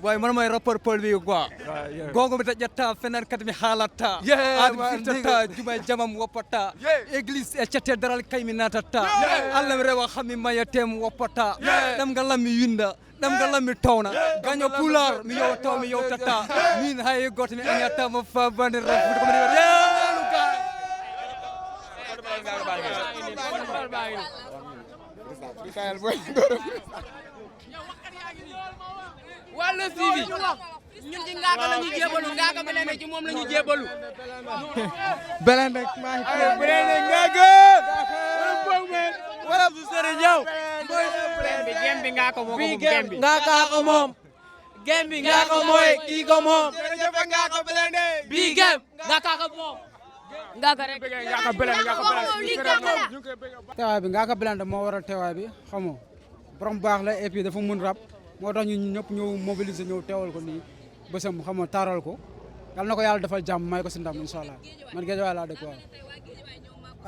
boy man mooy rapport Paul bi quoi gongo mi ta ƴetta fenar kadi mi haalata aɗa firtata jumay jamam woppata église e cette daral kaymi natata allah mi rewa hammi mayatem woppata ɗemgal lam mi winda ɗemgal lam mi tawna gaño pular mi yewta mi yewtata min hay goto mi añatama fa bande rafude komi wàllu siibi ñun ci ngaaka la ñu jébalu ngaaka Blindé ci moom la ñu jébalu Blindé maa ngi Blindé ngaaka wala bu sori ñëw bi gem bi ngaaka moo ko gem bi ngaaka ko moom gem bi ngaaka mooy kii ko moom jërëjëf ngaaka Blindé bi gem ngaaka ko moom ngaaka rek ngaaka Blindé teewaay bi ngaaka Blindé moo waral teewaay bi xam nga borom baax la et puis dafa mun rap moo tax ñun ñëpp ñëw mobiliser ñëw teewal ko nii bésam xam nga taaral ko yal na ko yàlla defal jàmm may ko si ndam incha allah man Géejawaay laa dëkk waaw.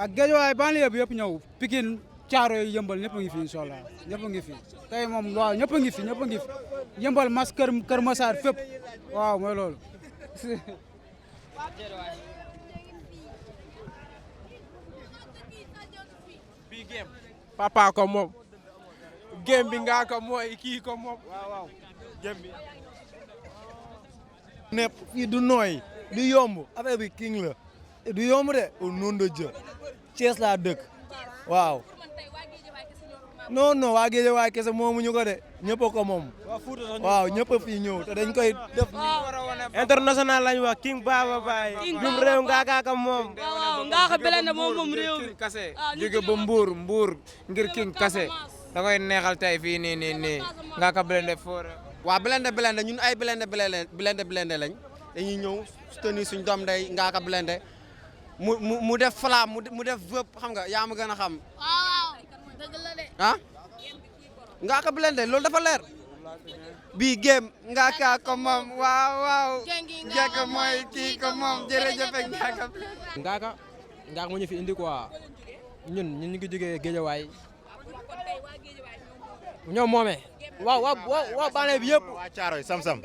ak Géejawaay banlieue bi yëpp ñëw Pikine Thiaroye Yëmbal ñëpp a ngi fi incha allah ñëpp a ngi fi tey moom waaw ñëpp a ngi fi ñëpp a ngi fi Yëmbal mas Kër Massar fépp waaw mooy loolu. bii gem papa ko moom gem bi ngaa ko mooy kii ko moom waaw gem bi nepp fii du nooy du yomb affaire bi king la du yomb de au nom de Dieu Thiès laa dëkk waaw non non waa Guédiawaye kese moomuñu ko de ñëpp a ko moom waaw ñëpp a fii ñëw te dañ koy def international lañ wax king baba baay jum réew ngaa ka moom waaw ngaa Blindé moom réew mi kase jóge ba mbuur ngir king kase da koy neexal tey fii nii ngaa Blindé foore waa Blindé ñun ay Blindé lañ dañuy ñëw soutenir suñ doom day ngaa Blindé mu def flamme mu def vëpp xam nga yaa ma gën a xam ah ngaa Blindé loolu dafa leer bii gém ngaa ko moom waaw jekk mooy kii ko moom jërëjëf ngaa ngaaka moo ñu fi indi quoi ñun ñu ngi jógee Géejawaay ñoom moome waaw banlieue bi yëpp waa Thiaroye Sam-Sam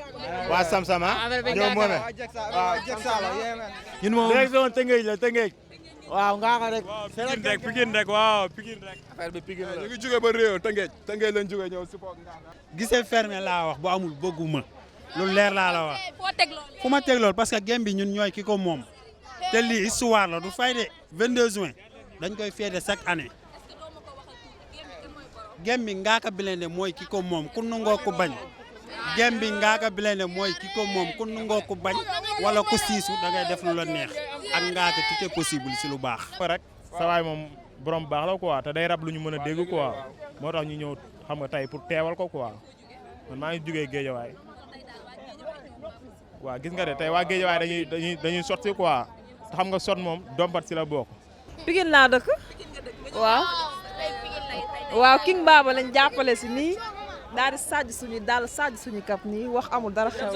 waa Sam-Sam ñoom moome waaw ñun moom direction Tëngéej la Tëngéej waaw ngaaka rek Pikine rek waaw Pikine rek affaire bi Pikine la ñu ngi jóge ba réew Tëngéej lañ jóge ñëw support ngaaka gisee fermé laa wax bu amul bëgguma lu leer laa la wax fu ma teg lool parce que gem bi ñun ñooy ki ko moom te lii histoire la du fay de 22 juin dañ koy féete chaque année gem bi Ngaaka Blindé mooy ki ko moom ku nangoo ku bañ gem bi Ngaaka Blindé mooy ki ko moom ku nangoo ku bañ wala ku siisu da ngay def lu la neex ak Ngaaka tout est possible si lu baax. rek sa waay moom borom baax la quoi te day rab lu ñu mën a dégg quoi moo tax ñu ñëw xam nga tey pour teewal ko quoi man maa ngi jugee Géejawaay waaw gis nga de tey waa Géejawaay dañuy sotti quoi te xam nga sot moom dompat si la bokk. Pikine laa dëkk waaw king baba lañ jàppale si nii daal di sàjj suñu daal sàjj suñu kap nii wax amul dara xew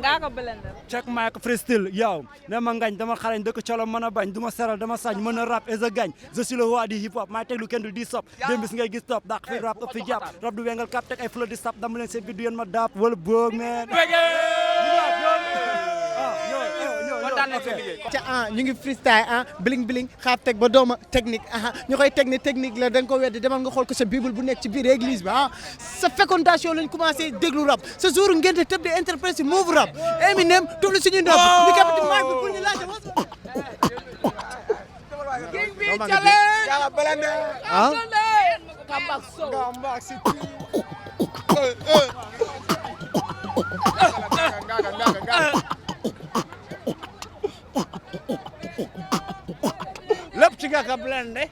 Ngaaka Blindé check Mike freestyle yow ne ma ngañ dama xarañ dëkk colo mën a bañ duma seral dama sañ mën a rap et je gagne je suis le roi du hip hop maay teg lu kenn du di sop dem bis ngay gis top dak fi rap fi jàpp rap du wengal kap teg ay fleur di sap dama leen seen vidéo yéen ma daap wala boog meen ñu ngi freestyle bling bling xaap teg ba dooma technique ñu koy technique la da nga ko weddi demal nga xool ko sa bible bu nekk ci biir église bi sa fécondation lañ commencé déglu rap sa jour ngeen tëb di interpréter move rap Eminem tufli suñuy ndox ñu kapati mic bi pour ñu laajte king bi challenge Ngaaka Blindé kambak so kambak si lépp ci Ngaaka Blindé